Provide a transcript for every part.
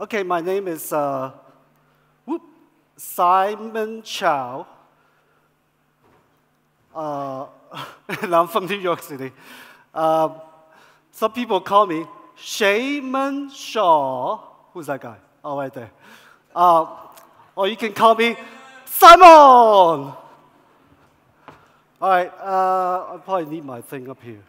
Okay, my name is Saiman Chow, and I'm from New York City. Some people call me Saiman Chow. Who's that guy? Oh, right there. Or you can call me Simon! All right, I probably need my thing up here.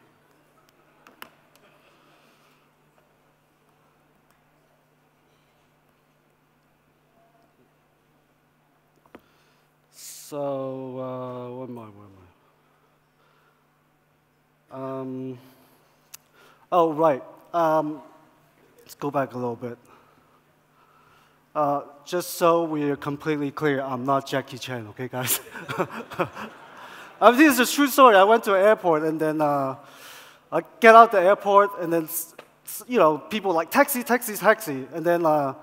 So, where am I? Oh, right. Let's go back a little bit. Just so we're completely clear, I'm not Jackie Chan, okay, guys? This is a true story. I went to an airport, and then I get out the airport, and then, people like, taxi, taxi, taxi. And then I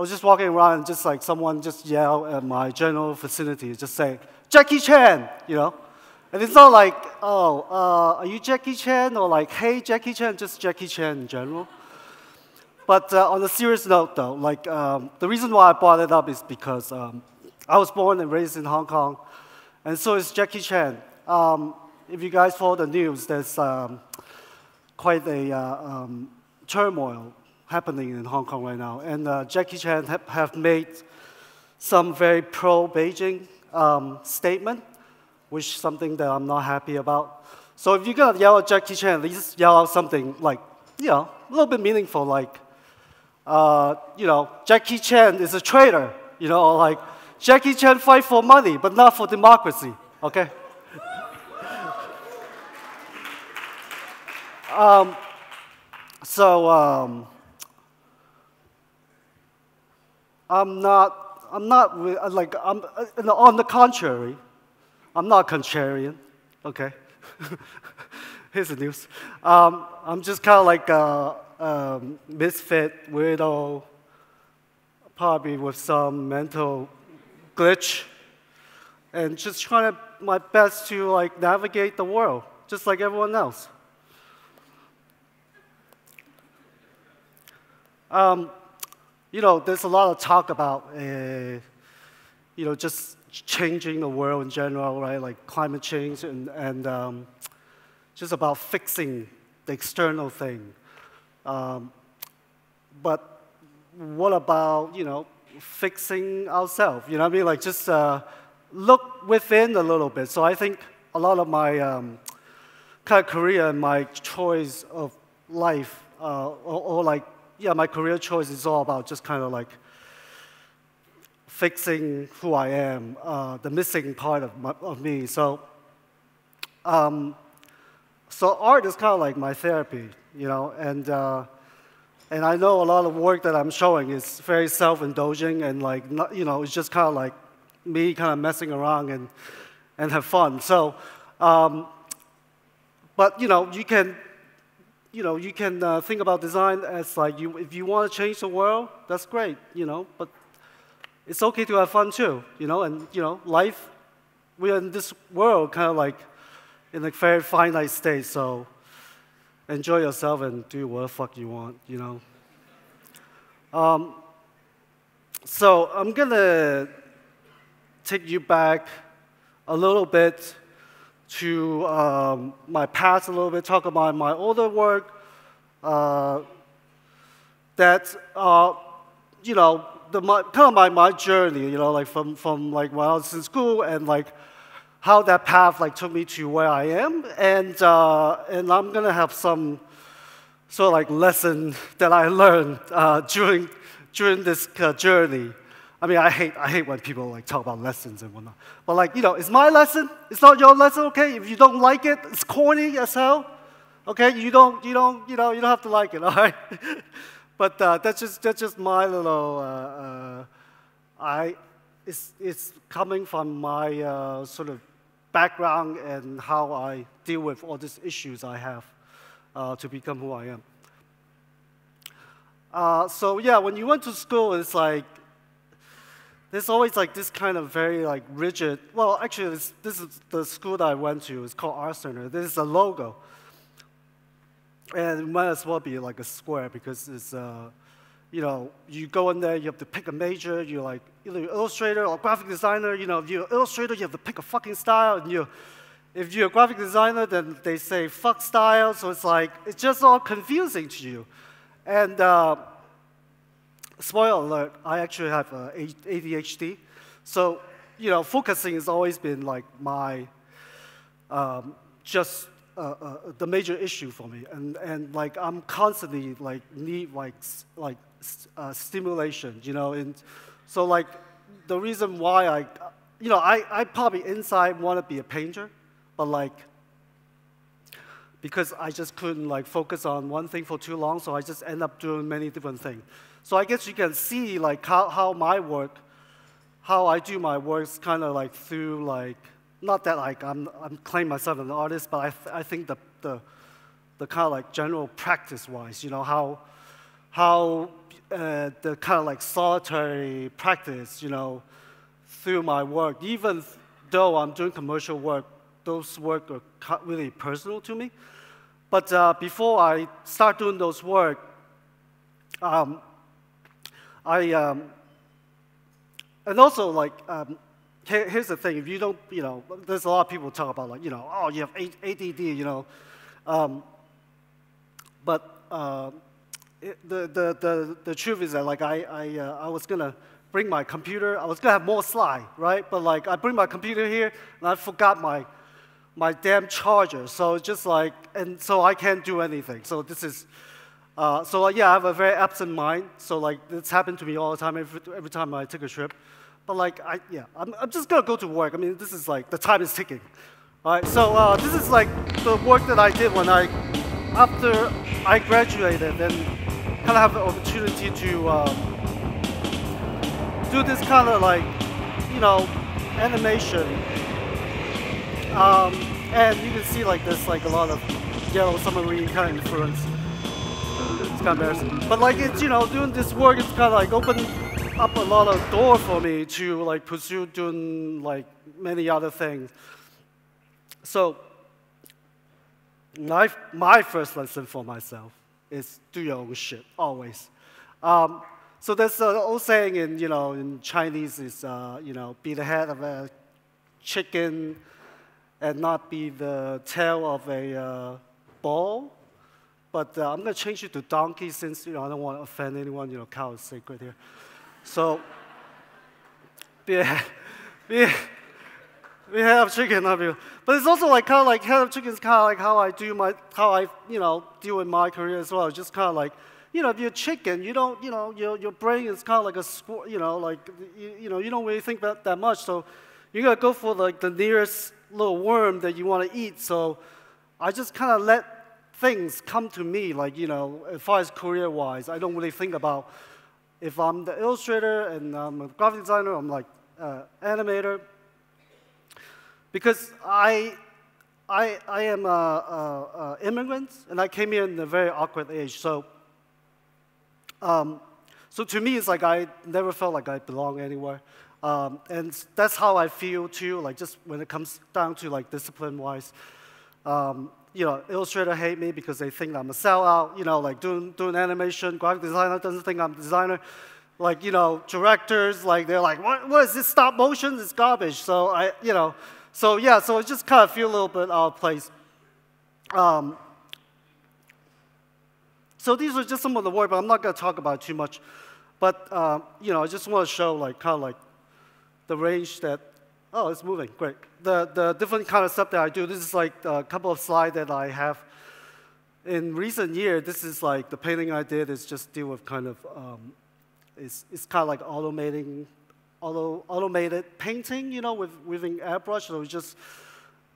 was just walking around, and just like someone just yelled at my general vicinity, just say, Jackie Chan, And it's not like, oh, are you Jackie Chan? Or like, hey, Jackie Chan, just Jackie Chan in general. But on a serious note, though, like, the reason why I brought it up is because I was born and raised in Hong Kong, and so is Jackie Chan. If you guys follow the news, there's quite a turmoil happening in Hong Kong right now. And Jackie Chan have made some very pro-Beijing statement, which is something that I'm not happy about. So if you're going to yell at Jackie Chan, at least yell out something like, a little bit meaningful, like, Jackie Chan is a traitor, or like, Jackie Chan fight for money, but not for democracy, okay? On the contrary, I'm not contrarian, okay? Here's the news. I'm just kind of like a misfit, weirdo, probably with some mental glitch, and just trying my best to like navigate the world, just like everyone else. There's a lot of talk about, just changing the world in general, right? Like climate change and just about fixing the external thing. But what about, fixing ourselves? You know what I mean? Like just look within a little bit. So I think a lot of my kind of career and my choice of life, my career choice is all about just kind of like fixing who I am, the missing part of me. So art is kind of like my therapy, and I know a lot of work that I'm showing is very self-indulging and like, it's just kind of like me kind of messing around and have fun. So, but you can think about design as like if you want to change the world, that's great, but it's okay to have fun too, and life, we're in this world kind of like in a very finite state, so enjoy yourself and do what the fuck you want, So I'm gonna take you back a little bit to my past a little bit, talk about my older work, that my journey, like from like when I was in school and like how that path like took me to where I am, and I'm gonna have some sort of like lesson that I learned during this journey. I mean, I hate when people like talk about lessons and whatnot. But like, it's my lesson. It's not your lesson, okay? If you don't like it, it's corny as hell. Okay, you don't have to like it, all right? But that's just my little. It's coming from my sort of background and how I deal with all these issues I have to become who I am. So yeah, when you went to school, it's like there's always like this kind of very like rigid. Well, actually, this is the school that I went to. It's called Art Center. This is a logo, and it might as well be like a square because you know, you go in there, you have to pick a major, you're like either illustrator or graphic designer, you know, if you're an illustrator, you have to pick a fucking style, and if you're a graphic designer, then they say fuck style, so it's like, it's just all confusing to you. And spoiler alert, I actually have ADHD, so, you know, focusing has always been like my, the major issue for me, and like I'm constantly like need stimulation, you know, and so like the reason why you know, I probably inside want to be a painter, but like because I just couldn't like focus on one thing for too long, so I just end up doing many different things. So I guess you can see like how I do my work is kind of like through like. Not that like I'm claiming myself as an artist, but I think the kind of like general practice-wise, you know, how the kind of like solitary practice, you know, through my work, even though I'm doing commercial work, those work are really personal to me. But before I start doing those work, and also like. Here's the thing, if you don't, you know, there's a lot of people talk about like, you know, oh, you have ADD, you know. The truth is that like I was gonna bring my computer, I was gonna have more slide, right? But like I bring my computer here and I forgot my damn charger. So it's just like, and so I can't do anything. So this is, yeah, I have a very absent mind. So like it's happened to me all the time, every time I take a trip. But like, I'm just gonna go to work. I mean, this is like, the time is ticking. All right, so this is like the work that I did after I graduated and kind of have the opportunity to do this kind of like, you know, animation. And you can see like there's like a lot of yellow submarine kind of influence. It's kind of embarrassing. But like it's, you know, doing this work, it's kind of like open up a lot of door for me to like pursue doing like many other things. So my first lesson for myself is do your own shit, always. So there's an old saying in Chinese is, you know, be the head of a chicken and not be the tail of a bull. But I'm going to change it to donkey since, you know, I don't want to offend anyone. You know, cow is sacred here. So, be head of chicken, not you. But it's also like kind of like head of chicken is kind of like how I you know, deal with my career as well. It's just kind of like, you know, if you're a chicken, you don't, you know, your brain is kind of like a squirrel, you know, like, you know, you don't really think about that much. So you gotta go for like the nearest little worm that you want to eat. So I just kind of let things come to me, like, you know, as far as career-wise, I don't really think about if I'm the illustrator and I'm a graphic designer, I'm like animator, because I am an immigrant and I came here in a very awkward age. So, so to me, it's like I never felt like I belong anywhere, and that's how I feel too. Like just when it comes down to like discipline-wise. You know, illustrator hate me because they think I'm a sellout, you know, like doing animation, graphic designer doesn't think I'm a designer. Like, you know, directors, like, they're like, what is this stop motion? It's garbage. So you know, so yeah, so it just kind of feel a little bit out of place. So these are just some of the work, but I'm not going to talk about it too much. But, you know, I just want to show, like, kind of like the range that, oh, it's moving, great. The different kind of stuff that I do, this is like a couple of slides that I have. In recent years, this is like the painting I did is just deal with kind of, it's kind of like automated painting, you know, with an airbrush. So it's just,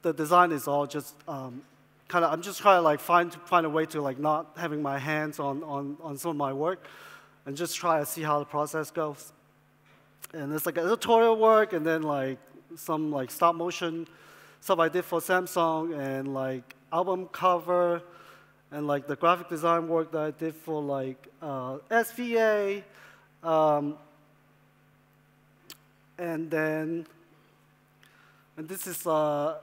the design is all just kind of, I'm just trying to like find a way to like not having my hands on some of my work and just try to see how the process goes. And it's like editorial work and then like some like stop motion stuff I did for Samsung and like album cover and like the graphic design work that I did for like SVA. And this is a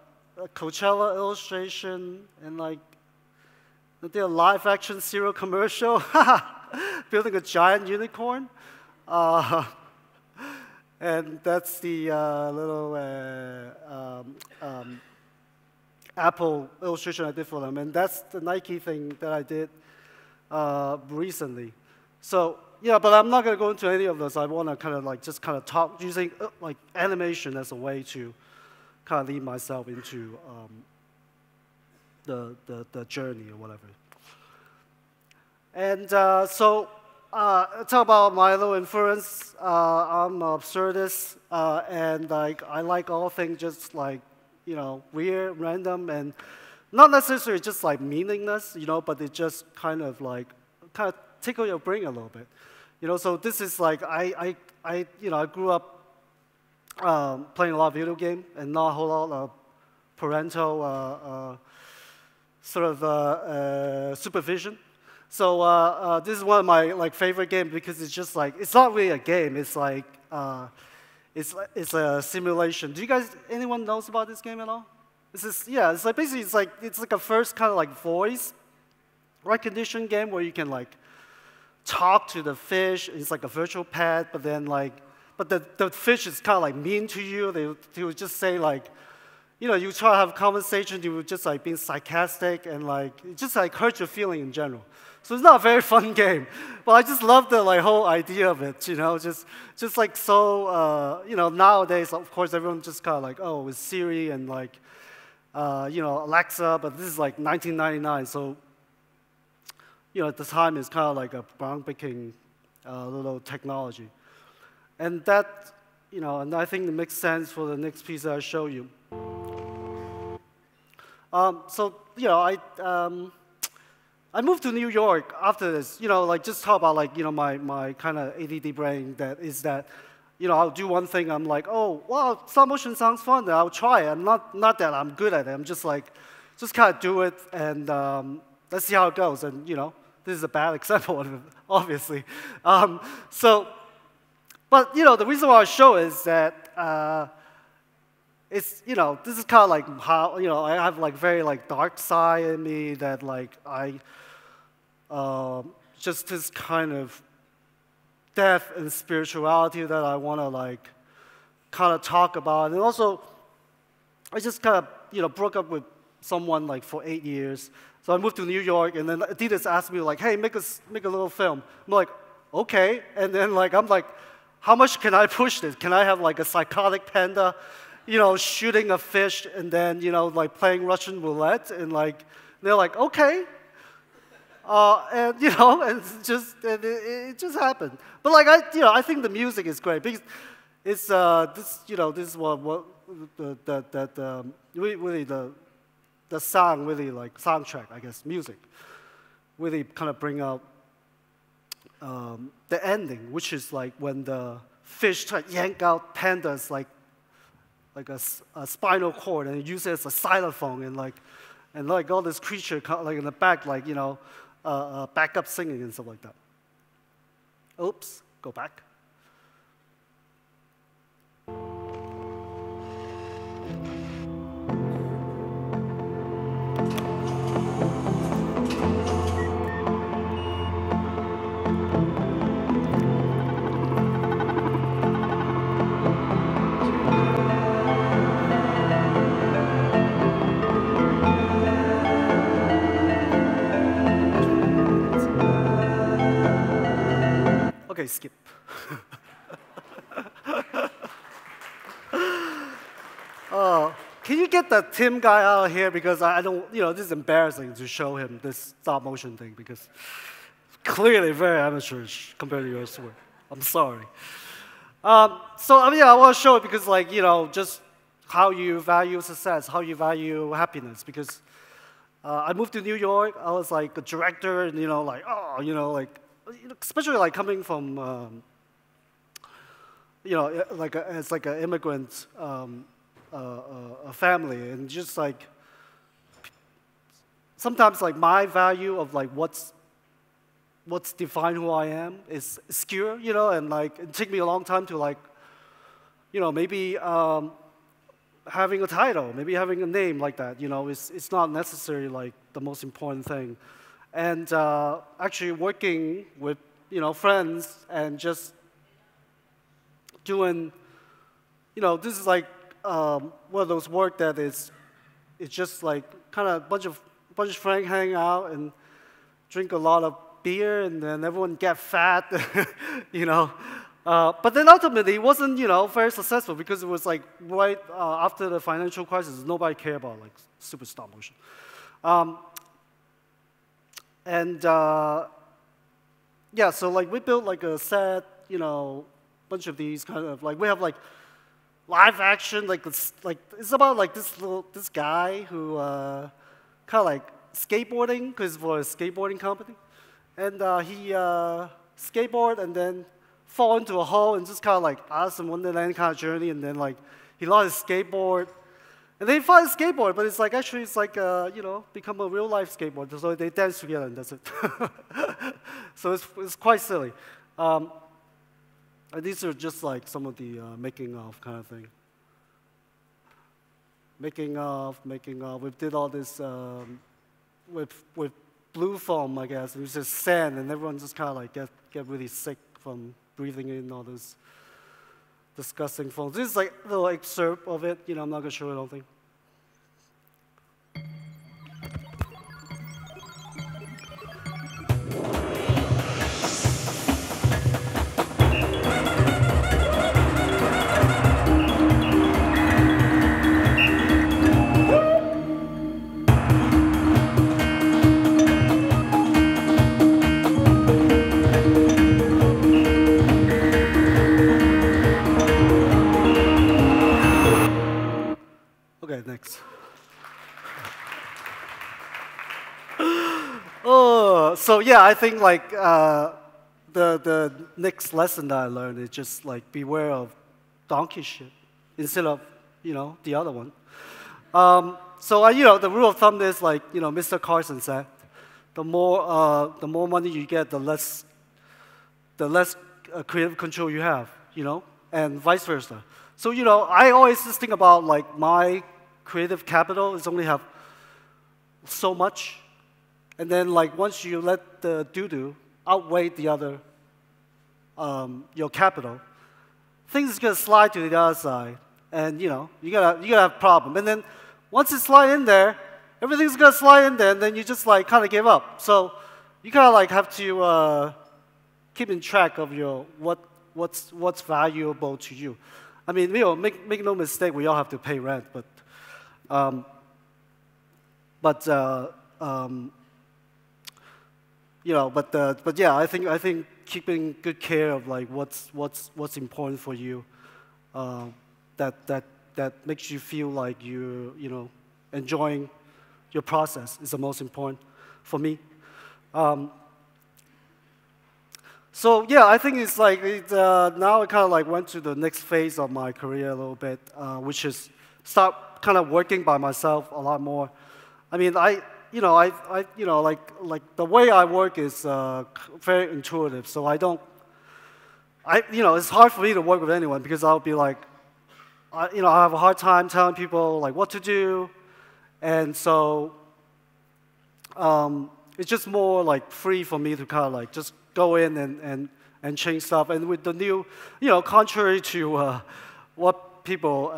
Coachella illustration and like I did a live action cereal commercial. building a giant unicorn. Uh, and that's the little Apple illustration I did for them. And that's the Nike thing that I did recently. So, yeah, but I'm not going to go into any of those. I want to kind of like just kind of talk using like animation as a way to kind of lead myself into the journey or whatever. And so, talk about my little influence. I'm an absurdist, and like I like all things just like weird, random, and not necessarily just like meaningless, but it just kind of tickle your brain a little bit, So this is like I grew up playing a lot of video games and not a whole lot of parental sort of supervision. So this is one of my favorite games because it's just like it's not really a game. It's like it's a simulation. Do you guys anyone knows about this game at all? It's like basically it's like a first kind of like voice recognition game where you can like talk to the fish. It's like a virtual pet, but then but the fish is kind of like mean to you. They would just say like, you try to have a conversation, you would just like being sarcastic and like it just like hurt your feeling in general. So it's not a very fun game, but I just love the whole idea of it. Just like so. Nowadays, of course, everyone just kind of like, oh, it's Siri and like, Alexa. But this is like 1999, so at the time it's kind of like a groundbreaking little technology, and that and I think it makes sense for the next piece that I show you. I moved to New York after this, just talk about my kind of ADD brain that I'll do one thing, I'm like, oh, wow, stop motion sounds fun, then I'll try it. I'm not that I'm good at it, I'm just kind of do it, and let's see how it goes. And, this is a bad example of it, obviously. But, the reason why I show is that it's, this is kind of like how, I have very dark side in me that just this kind of depth and spirituality that I want to kind of talk about. And also, I just kind of, broke up with someone for 8 years. So I moved to New York, and then Adidas asked me hey, make a little film. I'm like, okay. And then I'm like, how much can I push this? Can I have a psychotic panda, shooting a fish, and then playing Russian roulette? And they're like, okay. And and it just happened. But I think the music is great because it's this is what really the song really soundtrack, I guess, music really kind of bring out the ending, which is when the fish try to yank out pandas like a spinal cord and use it as a xylophone, and all this creature in the back backup singing and stuff like that. Oops, go back. Okay, skip. Can you get the Tim guy out of here? Because I don't, this is embarrassing to show him this stop motion thing because clearly very amateurish compared to yours work. I'm sorry. So I want to show it because just how you value success, how you value happiness. Because I moved to New York, I was a director, and especially coming from as an immigrant a family, and just sometimes my value of what's defined who I am is obscure, and it took me a long time to maybe having a title, maybe having a name like that, it's not necessarily the most important thing. and actually working with friends and just doing, this is like one of those work that it's just like kind of bunch of friends hang out and drink a lot of beer, and then everyone get fat, But then ultimately, it wasn't very successful because it was like right after the financial crisis, nobody cared about like super stop motion. Yeah, so like we built like a set, bunch of these kind of like we have like live action, like it's about like this guy who kind of like skateboarding because for a skateboarding company, and he skateboard and then fall into a hole and just kind of like Alice in Wonderland kind of journey, and then like he lost his skateboard, and then he found his skateboard, but it's like actually it's like become a real life skateboard, so they dance together and that's it. So it's quite silly. And these are just like some of the making of kind of thing. Making of. We did all this with blue foam, I guess. It was just sand, and everyone just kind of like get really sick from breathing in all this disgusting foam. This is like a little excerpt of it. I'm not gonna show it, I don't think. Okay, next. Oh, so yeah, I think like the next lesson that I learned is just like beware of donkey shit instead of the other one. So the rule of thumb is like Mr. Carson said, the more money you get, the less creative control you have, and vice versa. So I always just think about like my creative capital is only have so much, and then like once you let the doo-doo outweigh the other your capital, things is gonna slide to the other side, and you gotta have a problem. And then once it slide in there, everything's gonna slide in there, and then you just like kind of give up. So you kind of like have to keep in track of your what's valuable to you. I mean, make no mistake, we all have to pay rent, but yeah, I think keeping good care of like what's important for you, that makes you feel like you enjoying your process is the most important for me. So yeah, I think it's like now I kind of like went to the next phase of my career a little bit, which is start kind of working by myself a lot more. I mean, like the way I work is very intuitive. So it's hard for me to work with anyone because I'll be like, I have a hard time telling people like what to do, and so it's just more like free for me to kind of like just go in and change stuff. And with the new, contrary to what people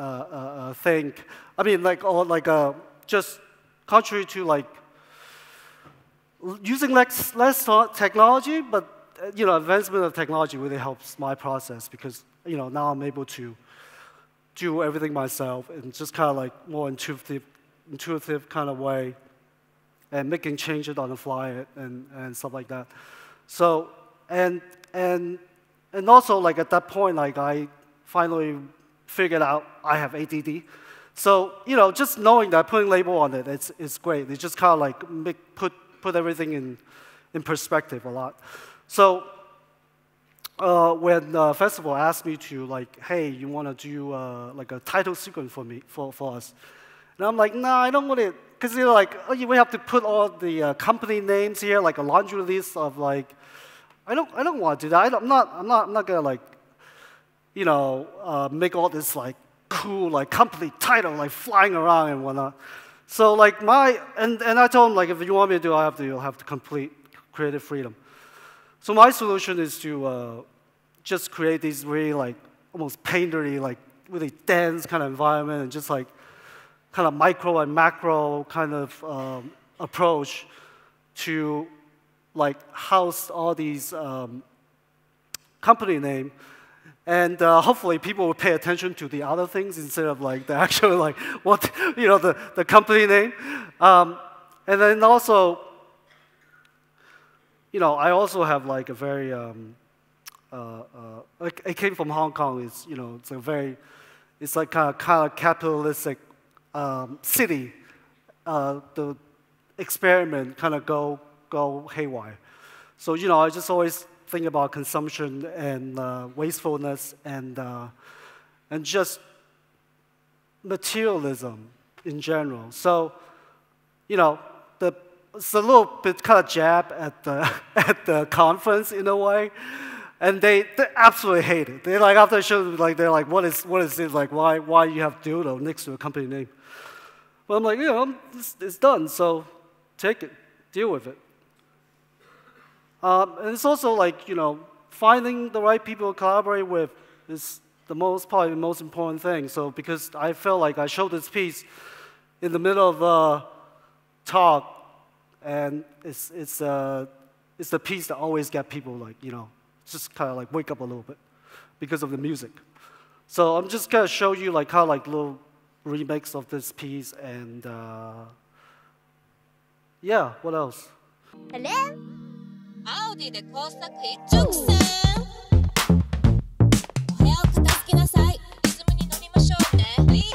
think, I mean, just contrary to like using less technology, but advancement of technology really helps my process because now I'm able to do everything myself and just kind of like more intuitive kind of way, and making changes on the fly and stuff like that. So and also like at that point, like I finally figured out I have ADD. So just knowing that, putting label on it, it's great. It just kind of like put everything in perspective a lot. So when the festival asked me to like, hey, you want to do like a title sequence for us, and I'm like, nah, I don't want it, because like, oh, we have to put all the company names here, like a laundry list of like, I don't want to do that. I'm not gonna like, make all this like cool like company title like flying around and whatnot. So like and I told him like, if you want me to do, you'll have to complete creative freedom. So my solution is to just create these really like almost painterly, like really dense kind of environment, and just like kind of micro and macro kind of approach to like house all these company name. And hopefully people will pay attention to the other things instead of like the actual like what the company name. And then also, I also have like a very it came from Hong Kong. It's like kind of capitalistic city. The experiment kind of go haywire. So I just always think about consumption and wastefulness and just materialism in general. So it's a little bit kind of jab at the conference in a way, and they absolutely hate it. They like after the show, like they're like, what is this like? Why you have dildo next to a company name? Well, I'm like, it's done. So take it, deal with it. And it's also like, finding the right people to collaborate with is probably the most important thing. So because I felt like I showed this piece in the middle of a talk, and it's the piece that always get people like, just kind of like wake up a little bit because of the music. So I'm just gonna show you like how like little remix of this piece, and yeah, what else? Hello? 아우디 내 코스닥 이쪽선お部屋を片付けなさいリズムに乗りましょうねリー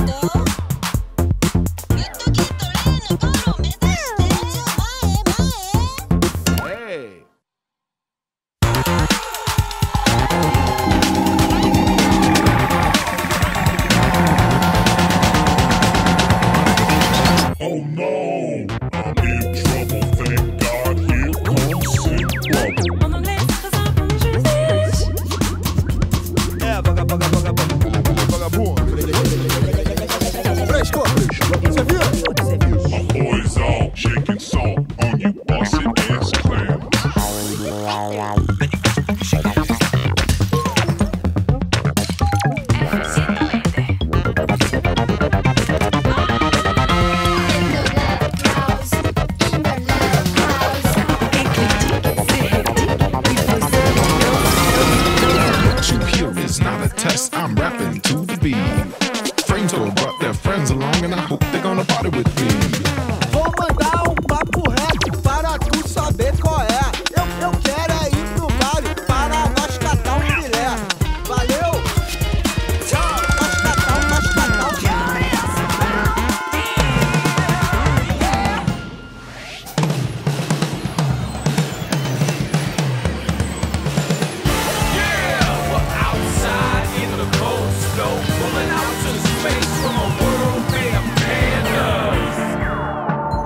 ドギュッとギュッと例のゴールを目指して前へ Oh no, I'm in trouble, thank God, here comes sick trouble. On enlève ça s'en je fiche. É, vagabundo. Fresco, você viu? My boys all shaking salt on you bossy ass clowns. I'm rapping to the beat. Friends who brought their friends along, and I hope they're gonna party with me. Vou mandar papo reto para tu saber qual é. Eu quero é ir pro vale para nós catar filé. Valeu! Tchau! Nós catar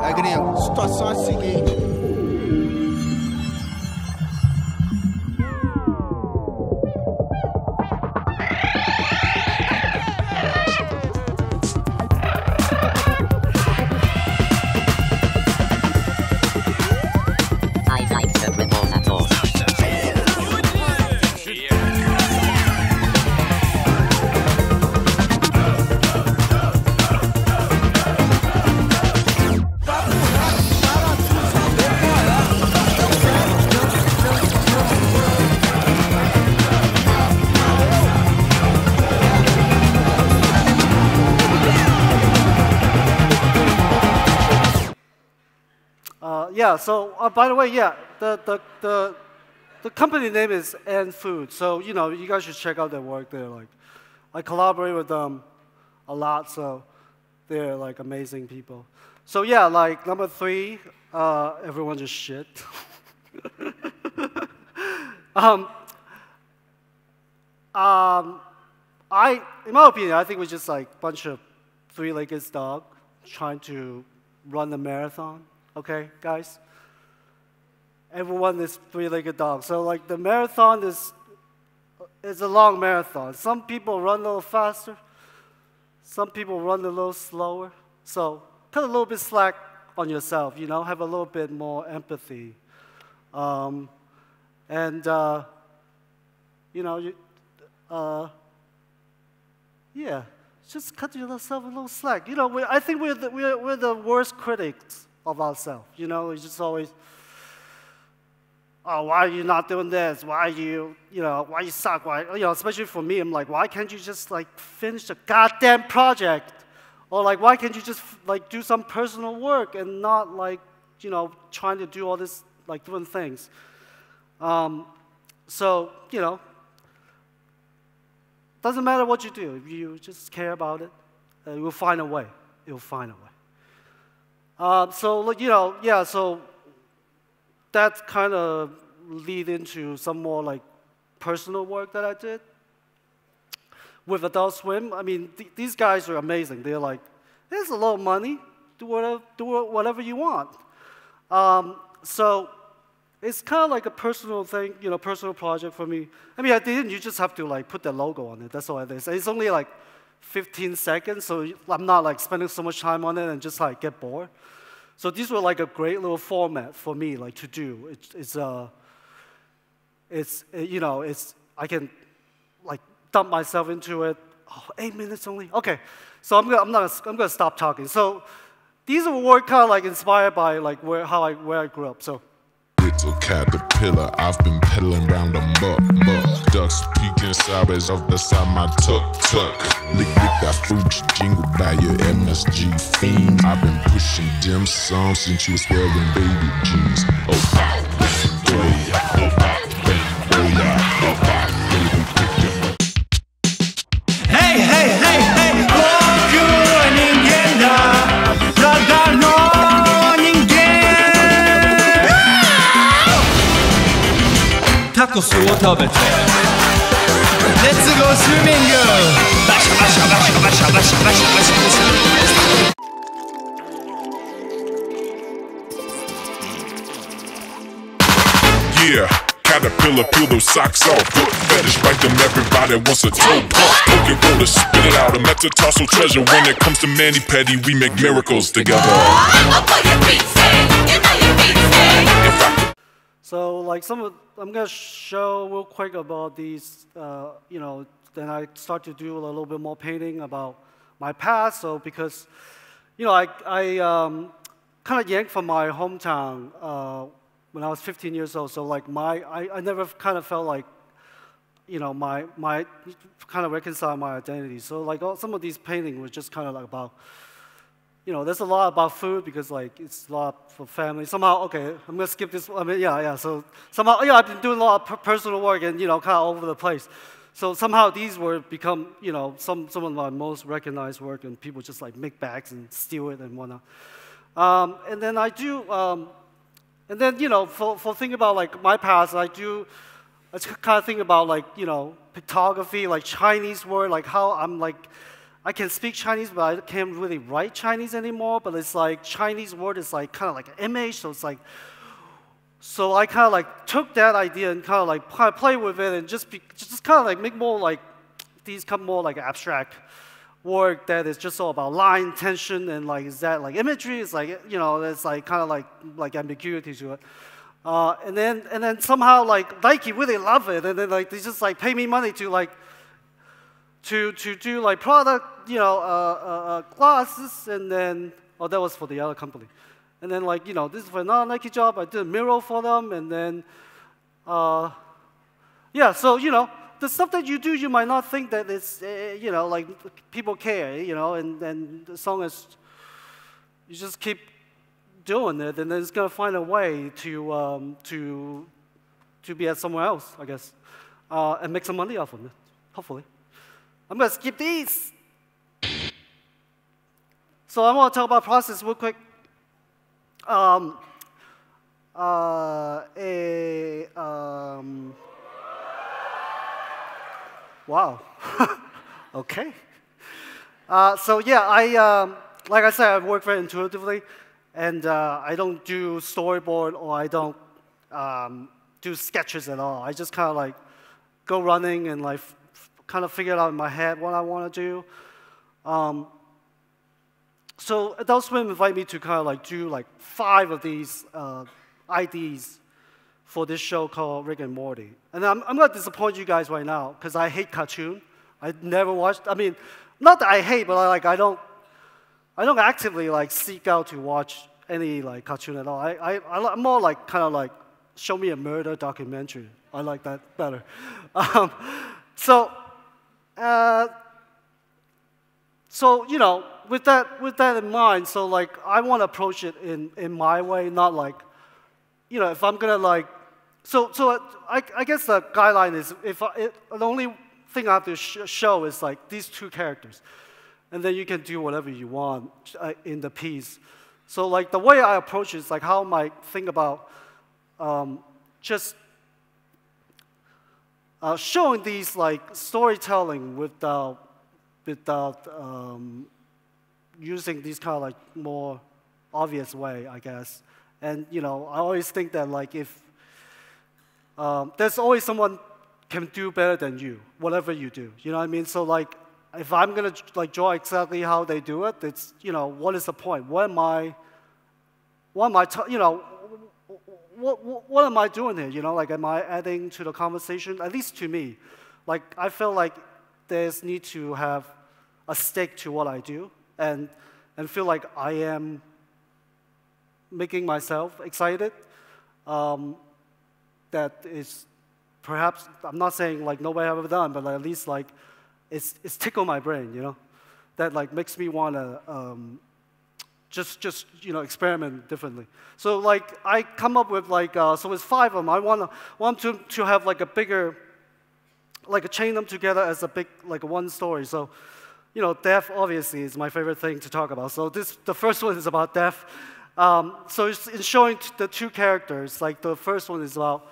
É, gringo, a situação é a seguinte. I like the ripples at all. Yeah, so by the way, yeah, the company name is And Food. So, you guys should check out their work. They're like, I collaborate with them a lot, so they're like amazing people. So yeah, like number 3, everyone just shit. In my opinion, I think we're just like a bunch of three-legged dogs trying to run a marathon. Okay, guys? Everyone is three-legged dog. So like the marathon is a long marathon. Some people run a little faster. some people run a little slower. So cut a little bit slack on yourself, you know, have a little bit more empathy. You know, yeah, just cut yourself a little slack. You know, I think we're the worst critics of ourselves. You know, it's just always, oh, why are you not doing this? Why you know, why you suck? Why, you know, especially for me, I'm like, why can't you just like finish the goddamn project? Or like, why can't you just like do some personal work and not like, you know, trying to do all this like different things? So, you know, doesn't matter what you do. If you just care about it, you'll find a way. You'll find a way. So, you know, yeah, so that kind of lead into some more like personal work that I did with Adult Swim. I mean, these guys are amazing. They're like, here's a little money, do whatever you want. So it's kind of like a personal thing, you know, personal project for me. I mean, at the end, you just have to like put the logo on it. That's all it is. It's only like 15 seconds, so I'm not like spending so much time on it and just like get bored. So these were like a great little format for me, like to do. You know, I can like dump myself into it. Oh, 8 minutes only. Okay, so I'm gonna stop talking. So these were kind of like inspired by like where I grew up. So. Little caterpillar, I've been peddling round a muck. Ducks peeking sideways off the side my tuck. Lick that fruit jingle by your MSG fiend. I've been pushing dim sum since you was wearing baby jeans. Oh, Hey, hey, hey, hey, 僕は人間だ。ただの人間。タコスを食べて。レッツゴースイミング。バシャバシャバシャバシャバシャバシャバシャバシャ。Yeah, caterpillar, peel those socks off. Foot fetish, bite them, everybody wants a toe pump. Poke it, roll it, spit it out, a metatarsal treasure. When it comes to mani-pedi, we make miracles together. So like I'm gonna show real quick about these, you know, then I start to do a little bit more painting about my past. So because, you know, I kind of yanked from my hometown when I was 15 years old. So like I never kind of felt like, you know, my kind of reconcile my identity. So like some of these paintings were just kind of like about, you know, there's a lot about food because like it's a lot for family. Somehow, okay, I'm gonna skip this. I mean, yeah. So somehow, yeah, I've been doing a lot of personal work and, you know, kind of all over the place. So somehow these were become, you know, some of my most recognized work, and people just like make bags and steal it and whatnot. And then I do, and then, you know, for thinking about like my past, I kind of think about like, you know, pictography, like Chinese word, like how I'm like, I can speak Chinese, but I can't really write Chinese anymore. But it's like Chinese word is like kind of like an image, so it's like, so I kind of like took that idea and kind of play with it and just kind of like make more like these come more like abstract work that is just all about line tension and like is that like imagery? It's like, you know, there's like kind of like ambiguity to it. And then somehow like Nike really love it, and then like they just like pay me money to like to do like product, you know, glasses, and then that was for the other company, and then like, you know, this is for another Nike job. I did a mural for them, and then yeah, so, you know, the stuff that you do, you might not think that it's you know, like people care, you know, and as long as you just keep doing it, and then it's gonna find a way to be at somewhere else, I guess, and make some money off of it, hopefully. I'm gonna skip these. So I want to talk about process real quick. Wow. Okay. So yeah, like I said, I work very intuitively, and I don't do storyboard, or I don't do sketches at all. I just kind of like go running and like kind of figure it out in my head what I want to do. So Adult Swim invited me to kind of like do like 5 of these IDs for this show called Rick and Morty. And I'm going to disappoint you guys right now because I hate cartoon. I never watched. I mean, not that I hate, but I don't actively like seek out to watch any like cartoon at all. I'm more like kind of like show me a murder documentary. I like that better. So you know, with that in mind, so like I want to approach it in my way, not like, you know, if I'm gonna like, so I guess the guideline is the only thing I have to show is like these 2 characters, and then you can do whatever you want in the piece. So like the way I approach it is like how I might think about just showing these like storytelling without using these kind of like more obvious way, I guess. And you know, I always think that like if there's always someone can do better than you, whatever you do. You know what I mean? So like, if I'm gonna like draw exactly how they do it, it's, you know, what is the point? What am I you know, what am I doing here? You know, like, am I adding to the conversation? At least to me, like I feel like there's need to have a stake to what I do, and feel like I am making myself excited. That is perhaps, I'm not saying like nobody have ever done, but at least like it's tickle my brain, you know, that like makes me want to just you know, experiment differently. So like I come up with like so it's 5 of them. I want to have like a bigger, like chain them together as a big like one story. So, you know, death obviously is my favorite thing to talk about. So the first one is about death. So it's in showing the 2 characters. Like the first one is about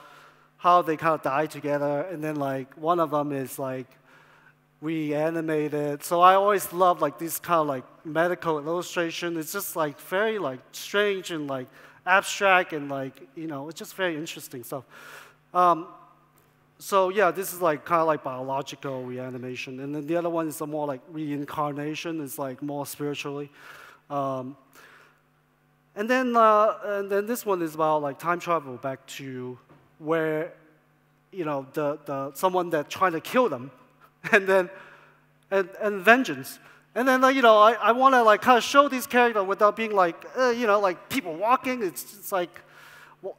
how they kind of die together, and then like one of them is like reanimated. So I always love like this kind of like medical illustration. It's just like very like strange and like abstract, and like, you know, it's just very interesting stuff. So yeah, this is like kind of like biological reanimation, and then the other one is a more like reincarnation. It's like more spiritually. And then this one is about like time travel back to where, you know, the someone that trying to kill them, and then and vengeance. And then like, you know, I want to like kind of show these characters without being like, you know, like people walking. It's like,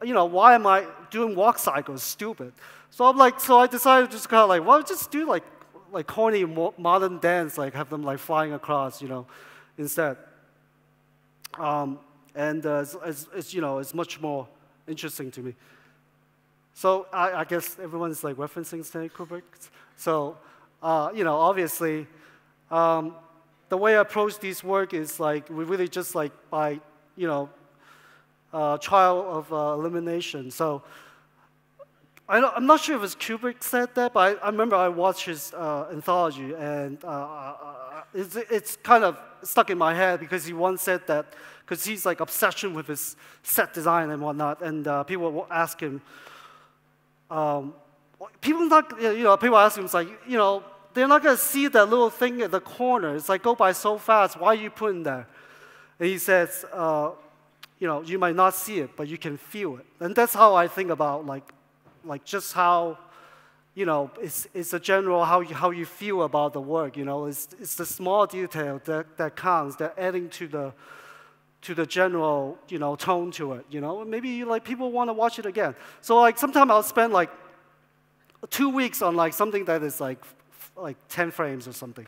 you know, why am I doing walk cycles? Stupid. So I decided to just kind of like, well, just do like corny modern dance, like have them like flying across, you know, instead. And it's you know, it's much more interesting to me. So I guess everyone's like referencing Stanley Kubrick. So you know, obviously, the way I approach this work is like we really just like by, you know, trial of elimination. So I'm not sure if it's Kubrick said that, but I remember I watched his anthology, and it's kind of stuck in my head because he once said that, because he's like obsession with his set design and whatnot, and people will ask him, people ask him, it's like, you know, they're not gonna see that little thing at the corner. It's like go by so fast. Why are you putting that? And he says, you know, you might not see it, but you can feel it. And that's how I think about like just how, you know, it's a general how you feel about the work. You know, it's the small detail that counts, that adding to the general, you know, tone to it. You know, maybe like people want to watch it again. So like sometimes I'll spend like 2 weeks on like something that is like 10 frames or something.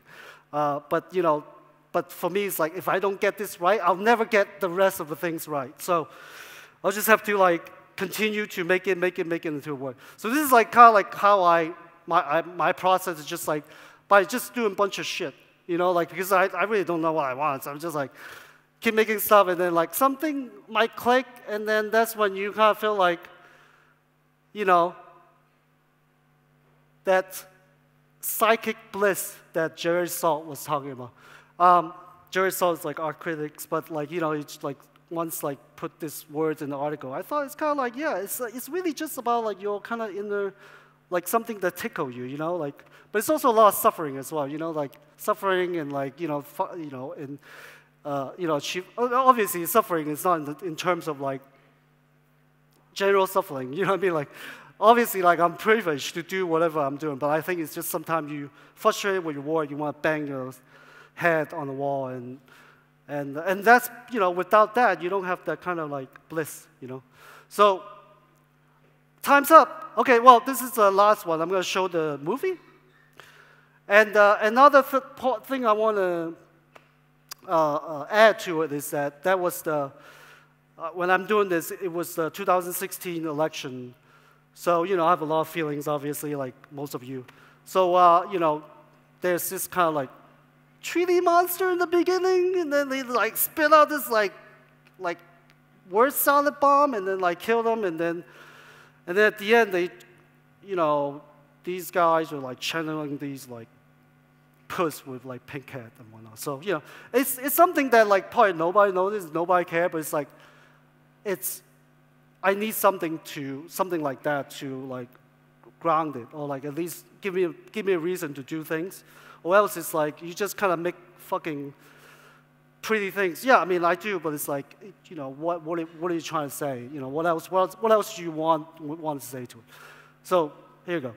But you know, but for me it's like if I don't get this right, I'll never get the rest of the things right. So I'll just have to like continue to make it into a work. So this is like kind of like how my process is just like by just doing a bunch of shit, you know, like because I really don't know what I want. So I'm just like keep making stuff, and then like something might click, and then that's when you kind of feel like, you know, that psychic bliss that Jerry Salt was talking about. Jerry Salt is like art critics, but like, you know, it's like once like put this words in the article. I thought it's kind of like, yeah, it's really just about like your kind of inner like something that tickle you, you know, like, but it's also a lot of suffering as well, you know, like suffering and like, you know, and, you know, obviously suffering is not in terms of like general suffering, you know what I mean? Like, obviously, like I'm privileged to do whatever I'm doing, but I think it's just sometimes you frustrated with your work, you want to bang your head on the wall, and that's, you know, without that, you don't have that kind of like bliss, you know. So, time's up. Okay, well, this is the last one. I'm going to show the movie. And another thing I want to add to it is that was the, when I'm doing this, it was the 2016 election. So, you know, I have a lot of feelings, obviously, like most of you. So, you know, there's this kind of like treaty monster in the beginning, and then they like spit out this like word salad bomb, and then like kill them, and then at the end they, you know, these guys are like channeling these like puss with like pink hat and whatnot. So, you know, it's something that like probably nobody noticed, nobody cares, but it's like, I need something like that to like ground it, or like at least give me a reason to do things, or else it's like you just kind of make fucking pretty things. Yeah, I mean I do, but it's like, you know, what are you trying to say? You know, what else do you want to say to it? So here you go.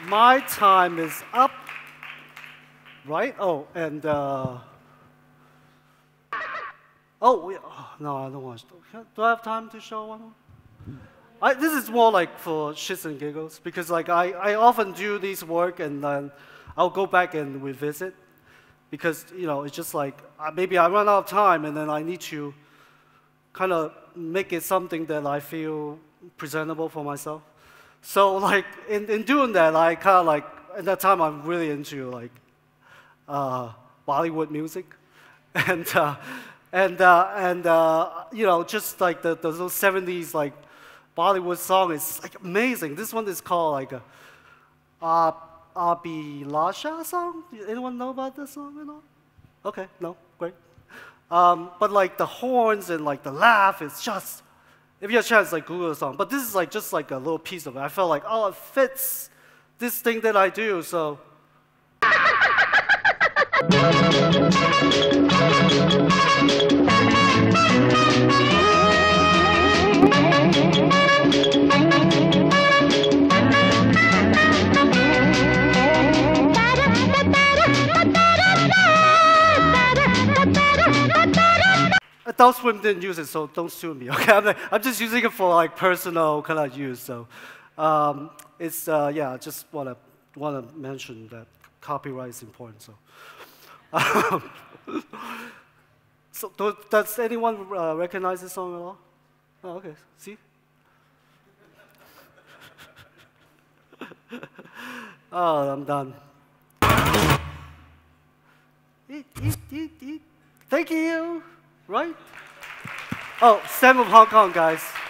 My time is up, right? Oh, and no, I don't want to. Do I have time to show one more? This is more like for shits and giggles, because like I often do these work and then I'll go back and revisit, because, you know, it's just like maybe I run out of time and then I need to kind of make it something that I feel presentable for myself. So like in doing that, I kind of like, at that time I'm really into like Bollywood music, and you know, just like those 70s like Bollywood song is like amazing. This one is called like a Abhilasha song. Anyone know about this song at all? Okay, no, great. But like the horns and like the laugh is just, if you have a chance, like Google the song. But this is like just like a little piece of it. I felt like, oh, it fits this thing that I do, so. Adult Swim didn't use it, so don't sue me, okay? I'm just using it for like personal kind of use, so it's yeah. I just wanna mention that copyright is important. So, so does anyone recognize this song at all? Oh, okay. See. Oh, I'm done. Eat. Thank you. Right? Oh, Sam of Hong Kong, guys.